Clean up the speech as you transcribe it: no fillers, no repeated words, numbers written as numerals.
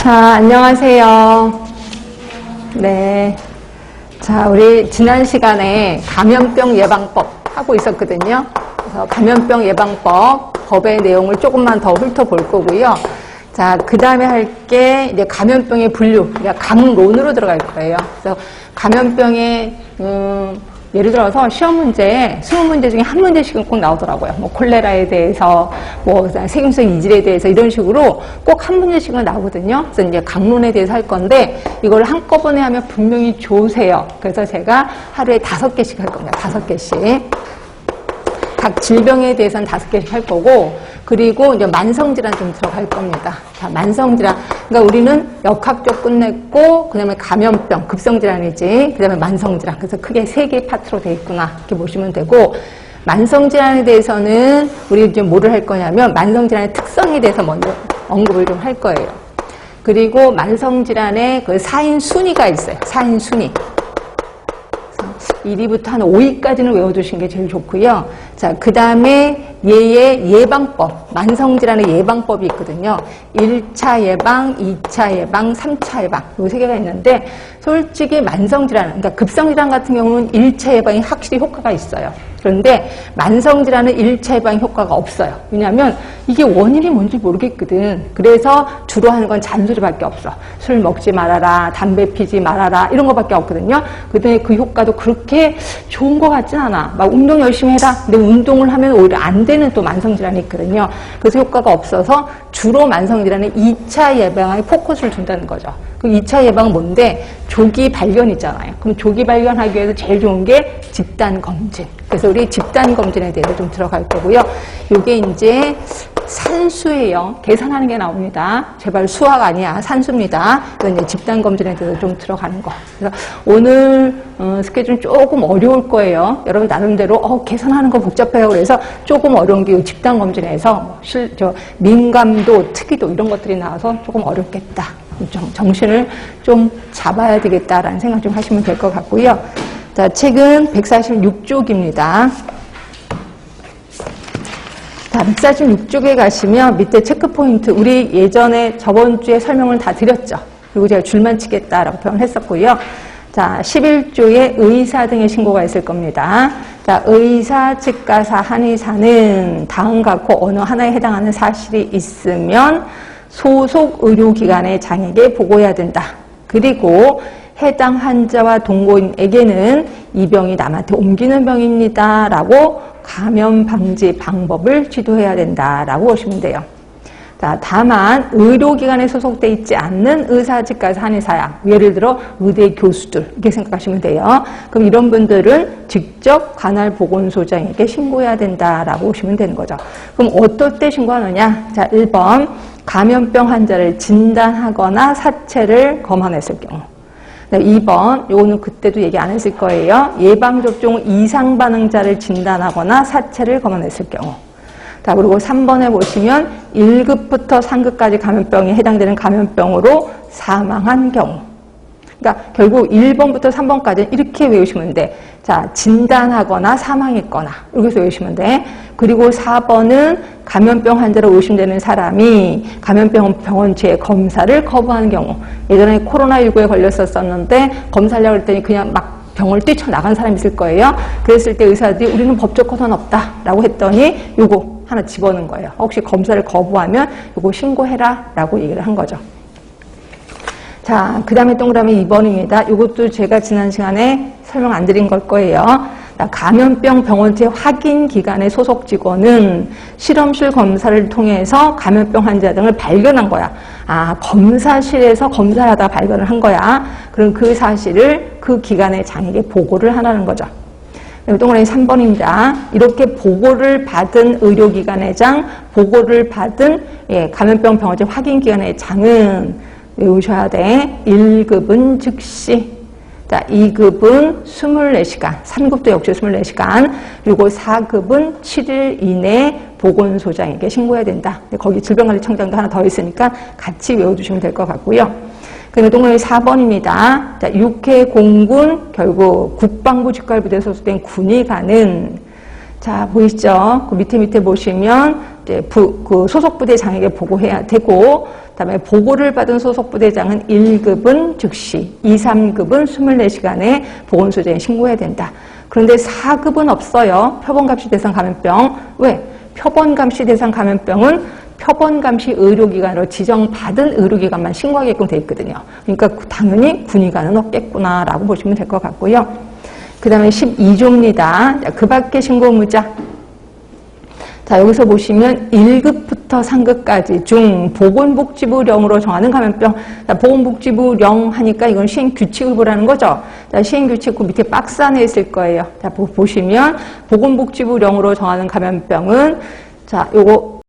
자, 안녕하세요. 네. 자, 우리 지난 시간에 감염병 예방법 하고 있었거든요. 그래서 감염병 예방법, 법의 내용을 조금만 더 훑어볼 거고요. 자, 그 다음에 할 게 이제 감염병의 분류, 그러니까 강론으로 들어갈 거예요. 그래서 감염병의, 예를 들어서 시험 문제에 20문제 중에 한 문제씩은 꼭 나오더라고요. 뭐 콜레라에 대해서, 뭐 세균성 이질에 대해서 이런 식으로 꼭 한 문제씩은 나오거든요. 그래서 이제 강론에 대해서 할 건데 이걸 한꺼번에 하면 분명히 좋으세요. 그래서 제가 하루에 5개씩 할 겁니다. 5개씩. 각 질병에 대해서는 5개씩 할 거고, 그리고 이제 만성질환 좀 들어갈 겁니다. 자, 만성질환. 그러니까 우리는 역학적 끝냈고, 그 다음에 감염병, 급성질환이지, 그 다음에 만성질환. 그래서 크게 3개의 파트로 되어 있구나. 이렇게 보시면 되고, 만성질환에 대해서는 우리 이제 뭐를 할 거냐면, 만성질환의 특성에 대해서 먼저 언급을 좀 할 거예요. 그리고 만성질환의 그 4인 순위가 있어요. 4인 순위. 1위부터 한 5위까지는 외워두시는 게 제일 좋고요. 자, 그 다음에 얘의 예방법, 만성질환의 예방법이 있거든요. 1차 예방, 2차 예방, 3차 예방, 요 3개가 있는데 솔직히 만성질환, 그러니까 급성질환 같은 경우는 1차 예방이 확실히 효과가 있어요. 그런데 만성질환은 1차 예방 효과가 없어요. 왜냐하면 이게 원인이 뭔지 모르겠거든. 그래서 주로 하는 건 잔소리밖에 없어. 술 먹지 말아라, 담배 피지 말아라, 이런 거밖에 없거든요. 근데 그 효과도 그렇게 좋은 것 같진 않아. 막 운동 열심히 해라. 근데 운동을 하면 오히려 안 되는 또 만성질환이 있거든요. 그래서 효과가 없어서 주로 만성질환은 2차 예방에 포커스를 둔다는 거죠. 그 2차 예방은 뭔데? 조기 발견 있잖아요. 그럼 조기 발견하기 위해서 제일 좋은 게 집단검진. 그래서 우리 집단검진에 대해서 좀 들어갈 거고요. 이게 이제 산수예요. 계산하는 게 나옵니다. 제발 수학 아니야. 산수입니다. 그래서 이제 집단검진에 대해서 좀 들어가는 거. 그래서 오늘 스케줄은 조금 어려울 거예요. 여러분 나름대로 계산하는 거 복잡해요. 그래서 조금 어려운 게 집단검진에서 민감도, 특이도 이런 것들이 나와서 조금 어렵겠다. 정신을 좀 잡아야 되겠다라는 생각 좀 하시면 될 것 같고요. 자, 책은 146쪽입니다. 자, 146쪽에 가시면 밑에 체크포인트, 우리 예전에 저번 주에 설명을 다 드렸죠. 그리고 제가 줄만 치겠다라고 표현했었고요. 자, 11조에 의사 등의 신고가 있을 겁니다. 자, 의사, 치과사, 한의사는 다음 각호 어느 하나에 해당하는 사실이 있으면 소속 의료기관의 장에게 보고해야 된다. 그리고 해당 환자와 동거인에게는 이 병이 남한테 옮기는 병입니다. 라고 감염 방지 방법을 지도해야 된다. 라고 보시면 돼요. 자, 다만 의료기관에 소속돼 있지 않는 의사, 치과의사, 한의사야. 예를 들어 의대 교수들 이렇게 생각하시면 돼요. 그럼 이런 분들은 직접 관할 보건소장에게 신고해야 된다라고 보시면 되는 거죠. 그럼 어떨 때 신고하느냐? 자, 1번 감염병 환자를 진단하거나 사체를 검안했을 경우. 2번, 요거는 그때도 얘기 안 했을 거예요. 예방접종 이상 반응자를 진단하거나 사체를 검안했을 경우. 자, 그리고 3번에 보시면 1급부터 3급까지 감염병에 해당되는 감염병으로 사망한 경우. 그러니까 결국 1번부터 3번까지는 이렇게 외우시면 돼. 자, 진단하거나 사망했거나 여기서 외우시면 돼. 그리고 4번은 감염병 환자로 의심되는 사람이 감염병 병원치의 검사를 거부하는 경우. 예전에 코로나19에 걸렸었는데 검사하려고 했더니 그냥 막 병원을 뛰쳐나간 사람이 있을 거예요. 그랬을 때 의사들이 우리는 법적 권한 없다라고 했더니 요거 하나 집어넣은 거예요. 혹시 검사를 거부하면 요거 신고해라 라고 얘기를 한 거죠. 자, 그 다음에 동그라미 2번입니다. 이것도 제가 지난 시간에 설명 안 드린 걸 거예요. 감염병 병원체 확인 기관의 소속 직원은 실험실 검사를 통해서 감염병 환자 등을 발견한 거야. 아, 검사실에서 검사를 하다가 발견을 한 거야. 그럼 그 사실을 그 기관의 장에게 보고를 하라는 거죠. 동그라미 3번입니다. 이렇게 보고를 받은 의료기관의 장, 보고를 받은 감염병 병원체 확인 기관의 장은 외우셔야 돼. 1급은 즉시, 자, 2급은 24시간, 3급도 역시 24시간, 그리고 4급은 7일 이내에 보건소장에게 신고해야 된다. 거기 질병관리청장도 하나 더 있으니까 같이 외워주시면 될 것 같고요. 그리고 동그라미 4번입니다. 자, 육해 공군, 결국 국방부 직quản 부대에 소속된 군의관은 자, 보이시죠? 그 밑에 보시면 이제 그 소속부대장에게 보고해야 되고, 그다음에 보고를 받은 소속부대장은 1급은 즉시, 2, 3급은 24시간에 보건소장에 신고해야 된다. 그런데 4급은 없어요. 표본감시 대상 감염병. 왜? 표본감시 대상 감염병은 표본감시 의료기관으로 지정받은 의료기관만 신고하게끔 돼 있거든요. 그러니까 당연히 군의관은 없겠구나라고 보시면 될 것 같고요. 그 다음에 12조입니다. 그 밖의 신고 의무자. 자, 여기서 보시면 1급부터 3급까지 중 보건복지부령으로 정하는 감염병. 자, 보건복지부령 하니까 이건 시행규칙을 보라는 거죠. 자, 시행규칙 그 밑에 박스 안에 있을 거예요. 자, 보시면 보건복지부령으로 정하는 감염병은 자, 요거